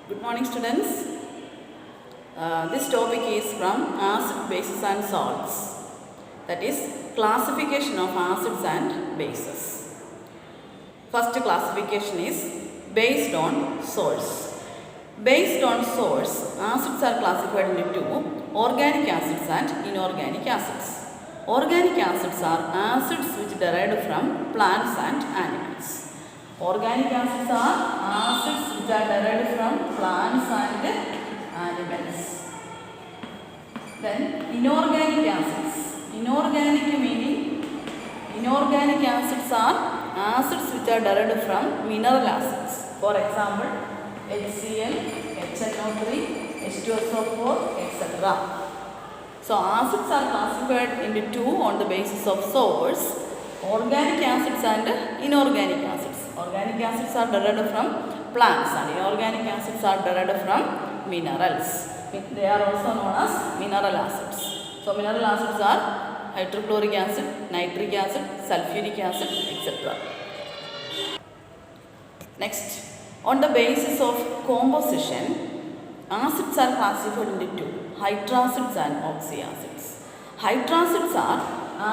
Good morning, students. This topic is from acid, bases and salts. That is classification of acids and bases. First classification is based on source. Based on source, acids are classified into two: organic acids and inorganic acids. Organic acids are acids which derived from plants and animals. Organic acids are acids which are derived from plants and animals. Then inorganic acids. Inorganic meaning inorganic acids are acids which are derived from mineral acids. For example, HCl, HNO3, H2SO4, etc. So acids are classified into two on the basis of source: organic acids and inorganic acids. Organic acids are derived from plants and inorganic acids are derived from minerals. They are also known as mineral acids. So mineral acids are hydrochloric acid, nitric acid, sulfuric acid, etc. Next, on the basis of composition, acids are classified into two: hydroacids and oxyacids. Hydroacids are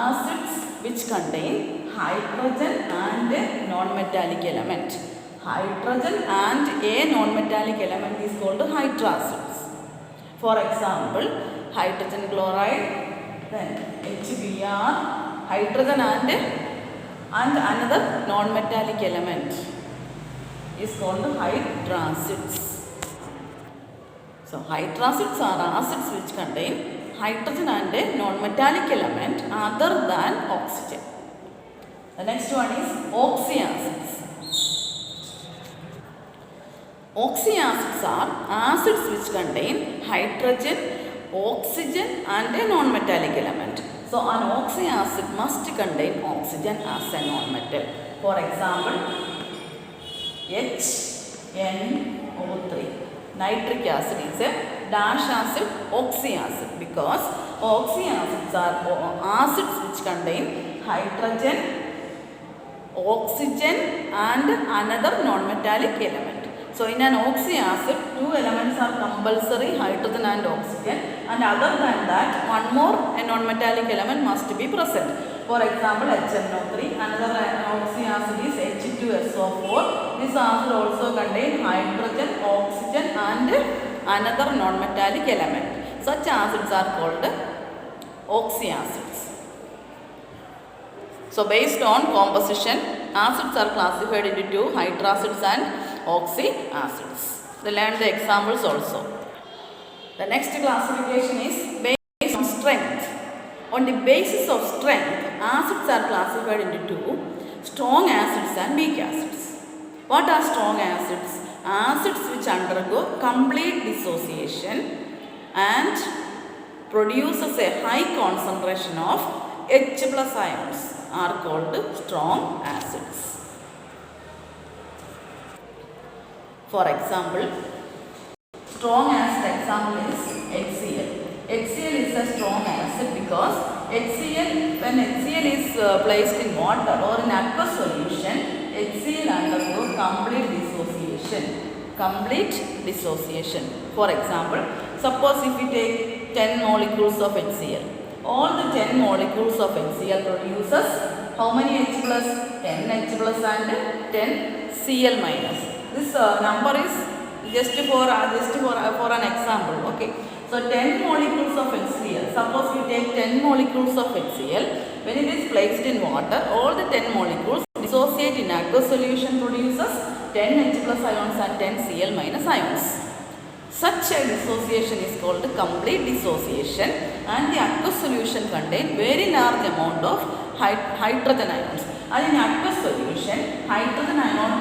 acids which contain hydrogen and a non-metallic element. Hydrogen and a non-metallic element is called hydroacids. For example, hydrogen chloride, then HBr, hydrogen and another non-metallic element is called hydracids. So hydroacids are acids which contain hydrogen and a non-metallic element other than oxygen. The next one is oxyacids. Oxyacids are acids which contain hydrogen, oxygen and a non-metallic element. So an oxyacid must contain oxygen as a non-metal. For example, HNO3. Nitric acid is a dash acid, oxyacid, because oxyacids are acids which contain hydrogen, oxygen and another non-metallic element. So in an oxyacid, two elements are compulsory, hydrogen and oxygen, and other than that, one more a non-metallic element must be present. For example, HNO3, another oxyacid is H2SO4. This acid also contains hydrogen, oxygen and another non-metallic element. Such acids are called oxyacids. So based on composition, acids are classified into two: hydroacids and oxyacids. They learn the examples also. The next classification is based on strength. On the basis of strength, acids are classified into two: strong acids and weak acids. What are strong acids? Acids which undergo complete dissociation and produces a high concentration of H plus ions are called strong acids. For example, strong acid example is HCl. HCl is a strong acid because when HCl is placed in water or in aqueous solution, HCl undergoes complete dissociation. For example, suppose if we take 10 molecules of HCl, all the 10 molecules of HCl produces how many H plus? 10 H plus and 10 Cl minus. This number is just for an example. Okay. So 10 molecules of HCl. Suppose you take 10 molecules of HCl. When it is placed in water, all the 10 molecules dissociate in aqueous solution, produces 10 H plus ions and 10 Cl minus ions. Such a dissociation is called complete dissociation, and the aqueous solution contains very large amount of hydrogen ions. And in aqueous solution, hydrogen ion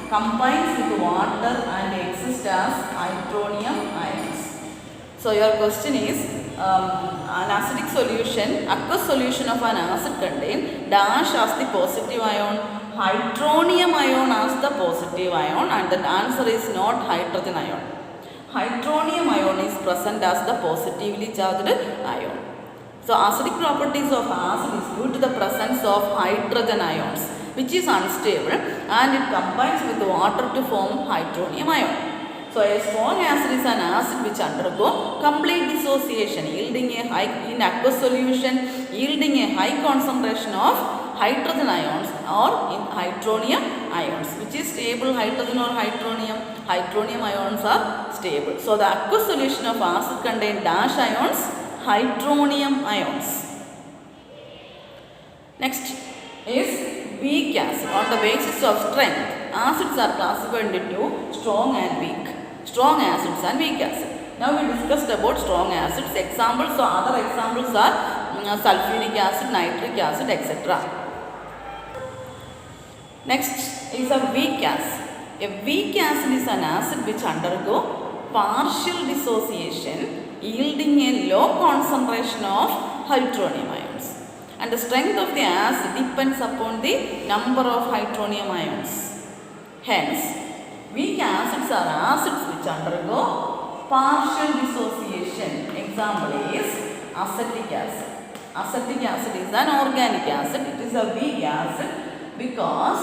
combines with water and exists as hydronium ions. So your question is, an acidic solution, aqueous solution of an acid contains dash as the positive ion, hydronium ion as the positive ion, and the answer is not hydrogen ion. Hydronium ion is present as the positively charged ion. So acidic properties of acid is due to the presence of hydrogen ions, which is unstable, and it combines with water to form hydronium ion. So a strong acid is an acid which undergo complete dissociation yielding a high in aqueous solution yielding a high concentration of hydrogen ions or in hydronium ions. Which is stable, hydrogen or hydronium? Hydronium ions are stable. So the aqueous solution of acid contain dash ions, hydronium ions. Next is weak acid. On the basis of strength, acids are classified into strong and weak. Strong acids and weak acid. Now we discussed about strong acids. Examples or other examples are sulfuric acid, nitric acid, etc. Next is a weak acid. A weak acid is an acid which undergo partial dissociation yielding a low concentration of hydronium ions. And the strength of the acid depends upon the number of hydronium ions. Hence, weak acids are acids which undergo partial dissociation. Example is acetic acid. Acetic acid is an organic acid. It is a weak acid because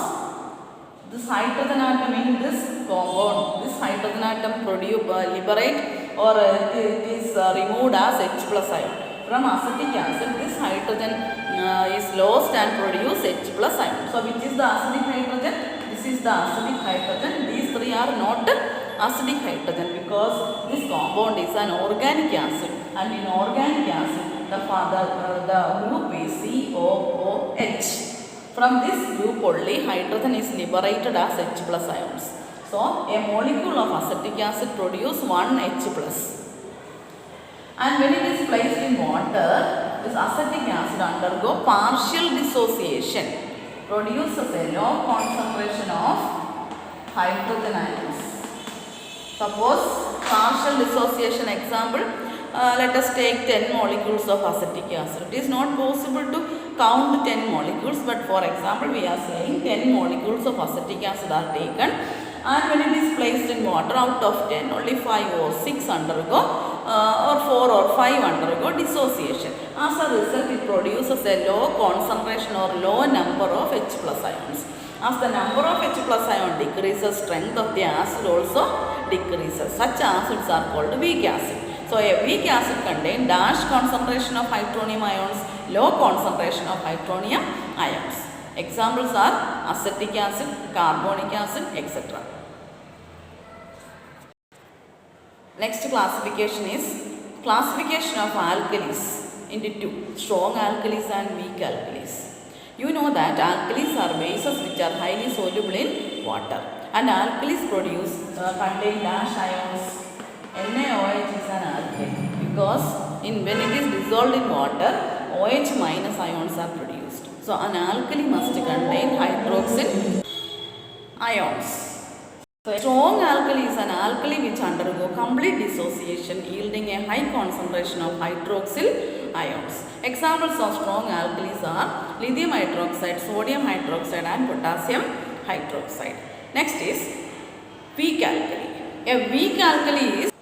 this hydrogen atom in this compound, this hydrogen atom liberate or it is removed as H plus ion. From acetic acid, this hydrogen is lost and produce H plus ion. So which is the acidic hydrogen? This is the acidic hydrogen. These three are not acidic hydrogen because this compound is an organic acid, and in organic acid the group is COOH. From this group only hydrogen is liberated as H plus ions. So a molecule of acetic acid produces one H plus. And when it is placed in water, this acetic acid undergo partial dissociation, produces a low concentration of hydrogen ions. Suppose partial dissociation example, let us take 10 molecules of acetic acid. It is not possible to count 10 molecules, but for example we are saying 10 molecules of acetic acid are taken, and when it is placed in water, out of 10 only 5 or 6 undergo or 4 or 5 undergo dissociation. As a result, it produces a low concentration or low number of H plus ions. As the number of H plus ion decreases, strength of the acid also decreases. Such acids are called weak acid. So a weak acid contains dash concentration of hydronium ions, low concentration of hydronium ions. Examples are acetic acid, carbonic acid, etc. Next classification is classification of alkalis into two, strong alkalis and weak alkalis. You know that alkalis are bases which are highly soluble in water, and alkalis contain dash ions. NaOH is an alkali because when it is dissolved in water, OH minus ions are produced. So an alkali must contain hydroxyl ions. So a strong alkali is an alkali which undergo complete dissociation yielding a high concentration of hydroxyl ions. Examples of strong alkalis are lithium hydroxide, sodium hydroxide and potassium hydroxide. Next is weak alkali. A weak alkali is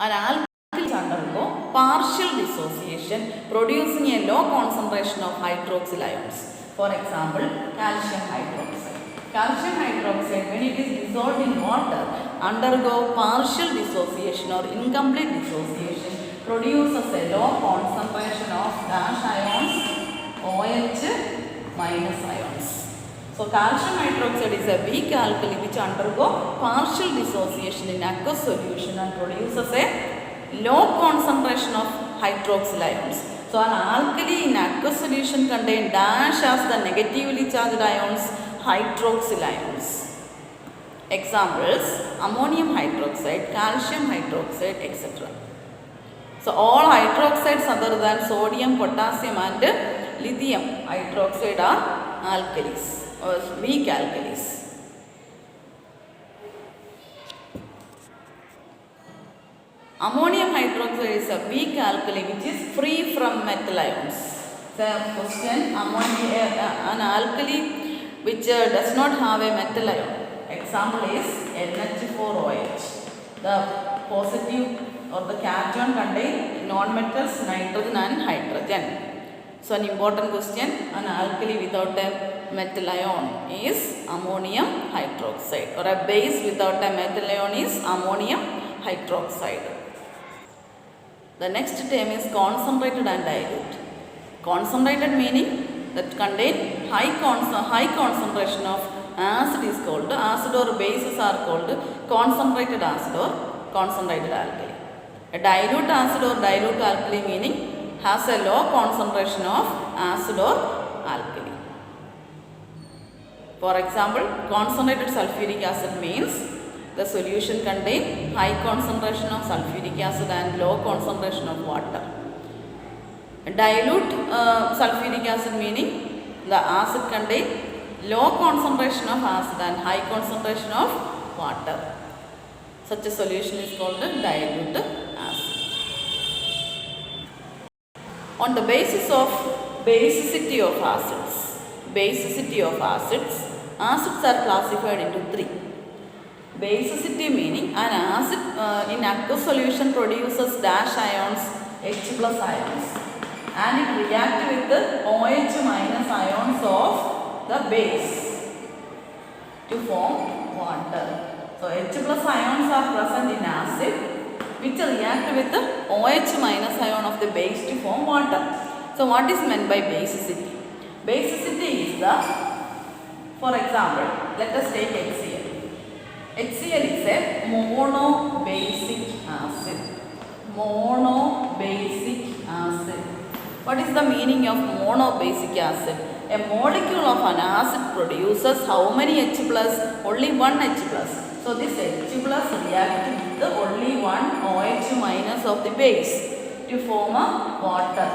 an alkali which undergo partial dissociation producing a low concentration of hydroxyl ions. For example, calcium hydroxide. Calcium hydroxide, when it is dissolved in water, undergo partial dissociation or incomplete dissociation, produces a low concentration of dash ions, OH minus ions. So calcium hydroxide is a weak alkali which undergo partial dissociation in aqueous solution and produces a low concentration of hydroxyl ions. So an alkali in aqueous solution contains dash as the negatively charged ions, hydroxyl ions. Examples: ammonium hydroxide, calcium hydroxide, etc. So all hydroxides other than sodium, potassium and lithium hydroxide are alkalis or weak alkalis. Ammonium hydroxide is a weak alkali which is free from metal ions. So question: an alkali which does not have a metal ion. Example is NH4OH. The positive or the cation contain non-metals, nitrogen and hydrogen. So an important question, an alkali without a metal ion is ammonium hydroxide, or a base without a metal ion is ammonium hydroxide. The next term is concentrated and dilute. Concentrated meaning that contain high concentration of acid is called, acid or bases are called concentrated acid or concentrated alkali. A dilute acid or dilute alkali meaning has a low concentration of acid or alkali. For example, concentrated sulfuric acid means the solution contains high concentration of sulfuric acid and low concentration of water. Dilute sulfuric acid meaning the acid contains low concentration of acid and high concentration of water. Such a solution is called dilute acid. On the basis of basicity of acids are classified into three. Basicity meaning an acid in aqueous solution produces dash ions, H plus ions, and it reacts with the OH minus ions of the base to form water. So H plus ions are present in acid which react with the OH minus ion of the base to form water. So what is meant by basicity? Basicity is the, for example, let us take HCl. HCl is a monobasic acid. Monobasic acid. What is the meaning of monobasic acid? A molecule of an acid produces how many H plus? Only one H plus. So this H plus reacts with the only one OH minus of the base to form a water.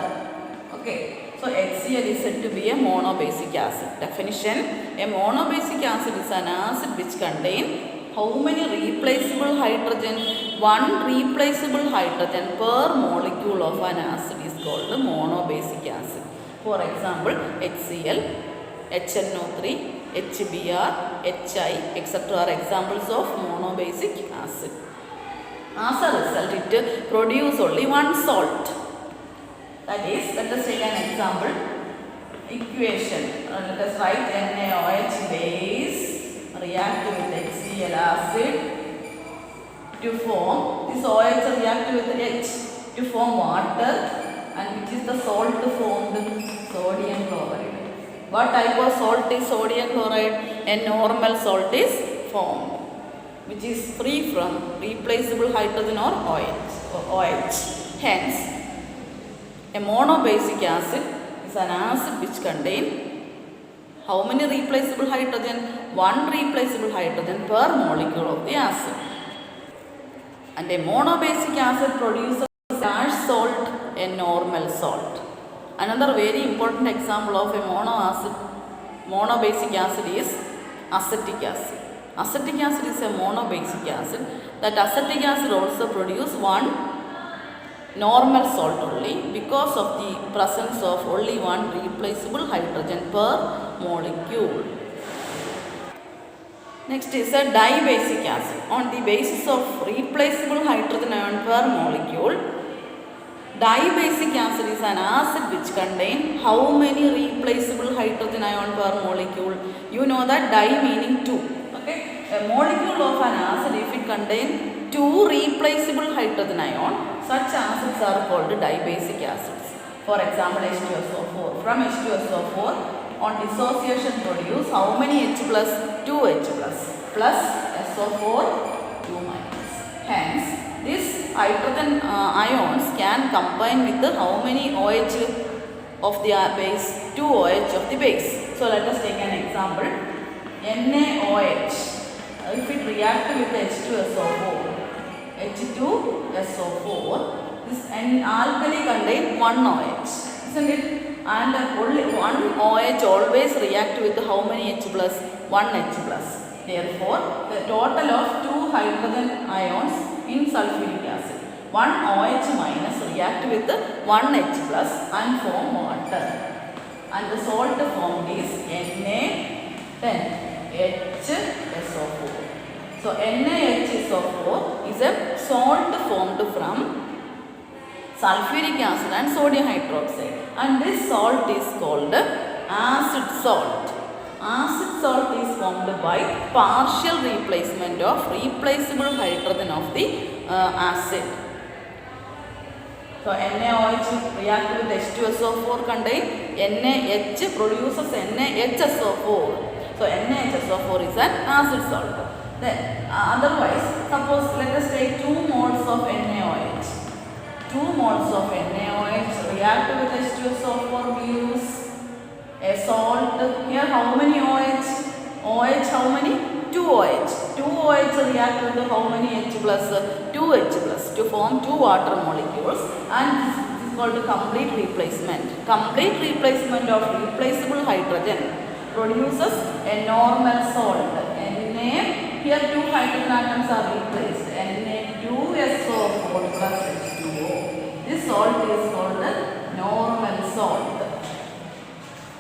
Okay. So HCl is said to be a monobasic acid. Definition: a monobasic acid is an acid which contains how many replaceable hydrogen? One replaceable hydrogen per molecule of an acid is called monobasic acid. For example, HCl, HNO3, HBr, HI, etc. are examples of monobasic acid. As a result, it produces only one salt. That is, let us take an example. Equation. Let us write NaOH base react with HCl acid to form, this OH react with H to form water, and which is the salt formed? Sodium chloride. What type of salt is sodium chloride? A normal salt is formed, which is free from replaceable hydrogen or OH. Hence, a monobasic acid is an acid which contains how many replaceable hydrogen? One replaceable hydrogen per molecule of the acid. And a monobasic acid produces dash salt, a normal salt. Another very important example of a monobasic acid is acetic acid. Acetic acid is a monobasic acid. That acetic acid also produces one normal salt only because of the presence of only one replaceable hydrogen per molecule. Next is a dibasic acid. On the basis of replaceable hydrogen ion per molecule, dibasic acid is an acid which contains how many replaceable hydrogen ion per molecule? You know that di meaning two. Okay? A molecule of an acid, if it contains two replaceable hydrogen ion, such acids are called dibasic acids. For example, H2SO4. From H2SO4, on dissociation produce how many H plus? 2H plus SO4 2 minus. Hence, these hydrogen ions can combine with the how many OH of the base? 2 OH of the base. So let us take an example. NaOH. If it reacts with H2SO4, H2SO4, this alkali contains one OH, isn't it? And only one OH always react with how many H plus? 1 H plus. Therefore, the total of 2 hydrogen ions in sulfuric acid, 1 OH minus react with 1 H plus and form water. And the salt formed is NaHSO4. So NaHSO4 is a salt formed from sulfuric acid and sodium hydroxide, and this salt is called acid salt. Acid salt is formed by partial replacement of replaceable hydrogen of the acid. So NaOH react with H2SO4 contain NaH produces NaHSO4. So NaHSO4 is an acid salt. Then otherwise, suppose let us take 2 moles of NaOH. 2 moles of NaOH react with H2SO4, we use a salt. Here how many OH? OH how many? 2 OH. 2 OH react with how many H plus? 2 H plus to form 2 water molecules, and this is called complete replacement. Complete replacement of replaceable hydrogen produces a normal salt. Na, here 2 hydrogen atoms are replaced. Na2SO4 plus H2O. This salt is called normal salt.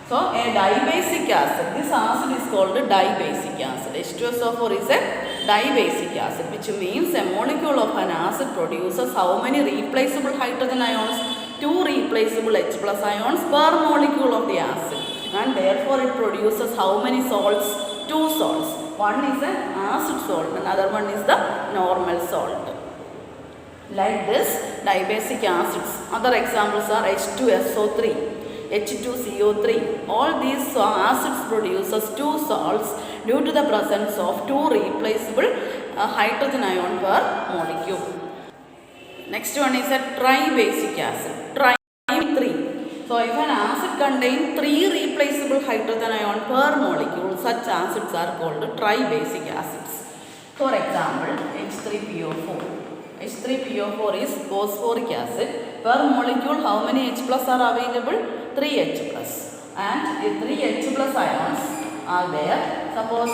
So a dibasic acid, this acid is called dibasic acid. H2SO4 is a dibasic acid, which means a molecule of an acid produces how many replaceable hydrogen ions? 2 replaceable H plus ions per molecule of the acid, and therefore it produces how many salts? 2 salts. One is an acid salt, another one is the normal salt. Like this, dibasic acids. Other examples are H2SO3. H2CO3. All these acids produces 2 salts due to the presence of 2 replaceable hydrogen ion per molecule. Next one is a tribasic acid. Tri-3. So if an acid contains 3 replaceable hydrogen ion per molecule, such acids are called tribasic acids. For example, H3PO4. H3PO4 is phosphoric acid. Per molecule, how many H plus are available? 3 H plus. And the 3 H plus ions are there. Suppose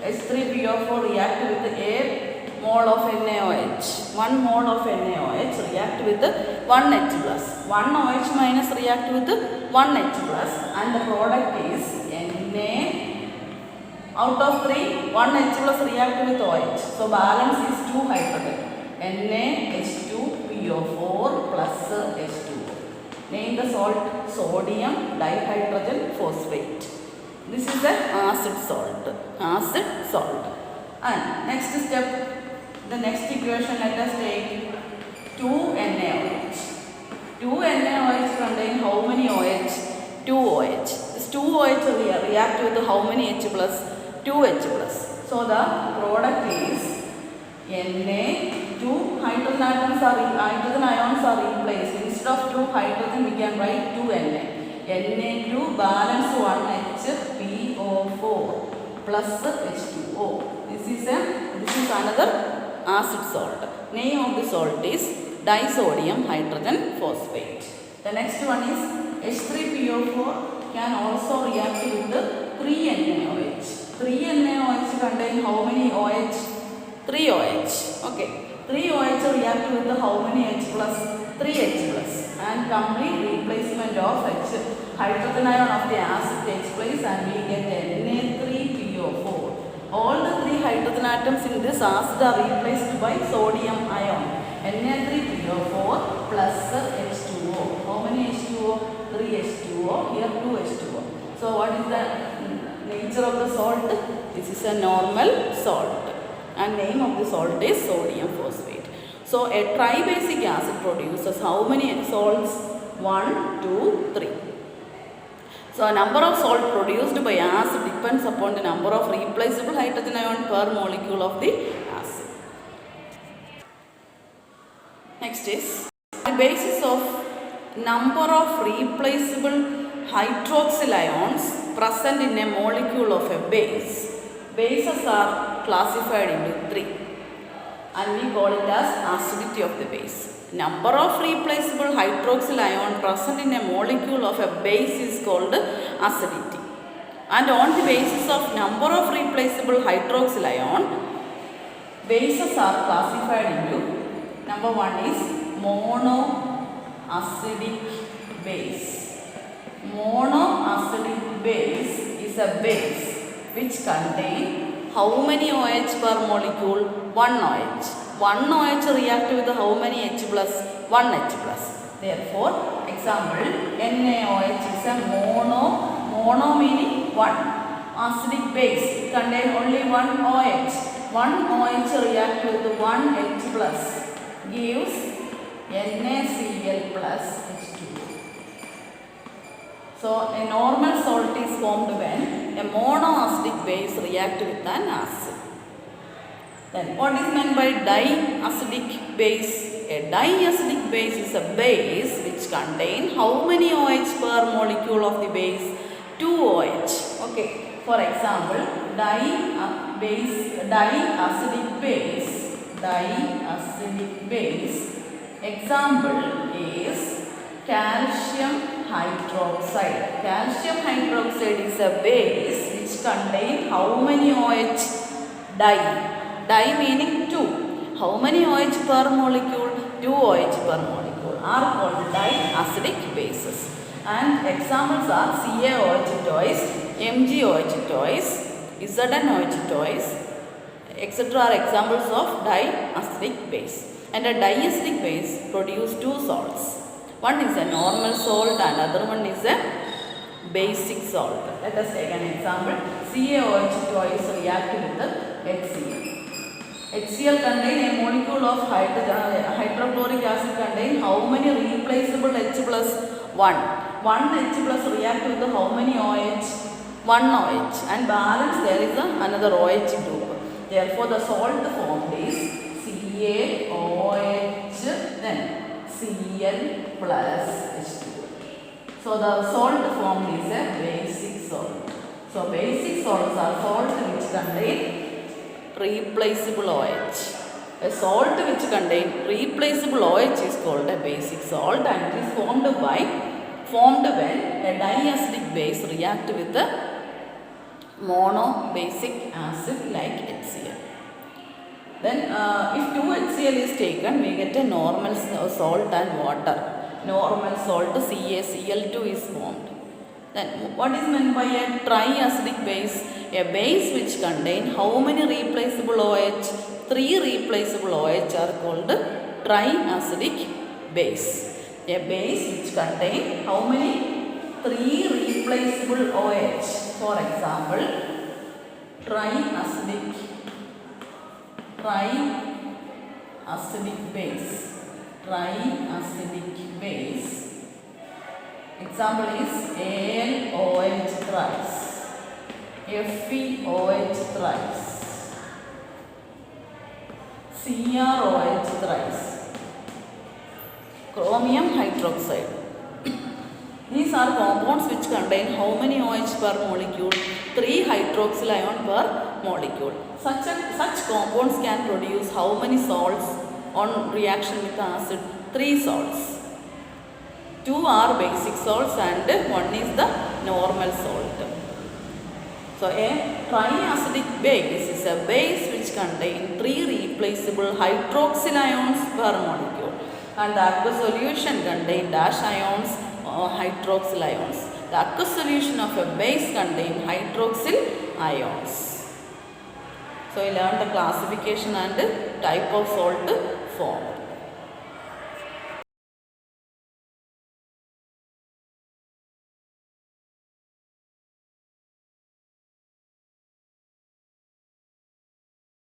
H3PO4 react with a mole of NaOH. 1 mole of NaOH react with 1 H plus. 1 OH minus react with 1 H plus, and the product is Na. Out of 3, 1 H plus react with OH. So balance is 2 hydrogen. NaH2PO4 plus H2O. Name the salt sodium dihydrogen phosphate. This is an acid salt. Acid salt. And next step, the next equation, let us take 2NaOH. 2NaOH contain how many OH? 2 OH. This 2 OH react with how many H plus? 2 H plus. So the product is Na. 2 hydrogen atoms are hydrogen ions are replaced. Instead of 2 hydrogen, we can write 2 Na. Na2 balance 1 HPO4 plus H2O. This is another acid salt. Name of the salt is disodium hydrogen phosphate. The next one is H3PO4 can also react with 3NaOH. 3NaOH contain how many OH? 3 OH. Okay. 3 OH react with how many H plus? 3 H plus, and complete replacement of H hydrogen ion of the acid takes place, and we get Na3PO4. All the 3 hydrogen atoms in this acid are replaced by sodium ion. Na3PO4 plus H2O. How many H2O? 3 H2O. Here 2 H2O. So what is the nature of the salt? This is a normal salt, and name of the salt is sodium phosphate. So a tribasic acid produces how many salts? 1, 2, 3. So number of salt produced by acid depends upon the number of replaceable hydrogen ion per molecule of the acid. Next is the basis of number of replaceable hydroxyl ions present in a molecule of a base. Bases are classified into 3, and we call it as acidity of the base. Number of replaceable hydroxyl ion present in a molecule of a base is called acidity. And on the basis of number of replaceable hydroxyl ion, bases are classified into, number 1 is monoacidic base. Monoacidic base is a base which contain how many OH per molecule? 1 OH. 1 OH react with how many H plus? 1 H plus. Therefore, example, NaOH is a mono meaning 1. Acidic base contain only 1 OH. 1 OH react with 1 H plus gives NaCl plus H2O. So, a normal salt is formed when a monoacidic base react with an acid. Then, what is meant by diacidic base? A diacidic base is a base which contain how many OH per molecule of the base? 2 OH. Okay. For example, diacidic base. Example is calcium hydroxide. Calcium hydroxide is a base which contain how many OH? Di meaning 2. How many OH per molecule? 2 OH per molecule are called diacidic bases. And examples are CaOH twice, MgOH twice, ZnOH twice, etc. are examples of diacidic base. And a diacidic base produce 2 salts. One is a normal salt and other one is a basic salt. Let us take an example. CaOH twice react with the HCl. HCl contain a molecule of hydrochloric acid contain how many replaceable H plus? 1. 1 H plus react with how many OH? 1 OH, and balance there is another OH group. Therefore, the salt formed is CaOH then Cl plus H2O. So, the salt formed is a basic salt. So, basic salts are salts which contain replaceable OH. A salt which contains replaceable OH is called a basic salt, and it is formed when a diacidic base react with a monobasic acid like HCl. Then if 2 HCl is taken, we get a normal salt and water. Normal salt CaCl2 is formed. Then what is meant by a triacidic base? A base which contain how many replaceable OH? 3 replaceable OH are called triacidic base. A base which contain how many? 3 replaceable OH. For example, triacidic base. Example is AlOH thrice, FeOH thrice, CrOH thrice, chromium hydroxide. These are compounds which contain how many OH per molecule? 3 hydroxyl ion per molecule. Such compounds can produce how many salts on reaction with acid? 3 salts. 2 are basic salts and 1 is the normal salt. So, a triacidic base is a base which contains 3 replaceable hydroxyl ions per molecule, and the aqueous solution contains dash ions or hydroxyl ions. The aqueous solution of a base contains hydroxyl ions. So, we learned the classification and type of salt formed.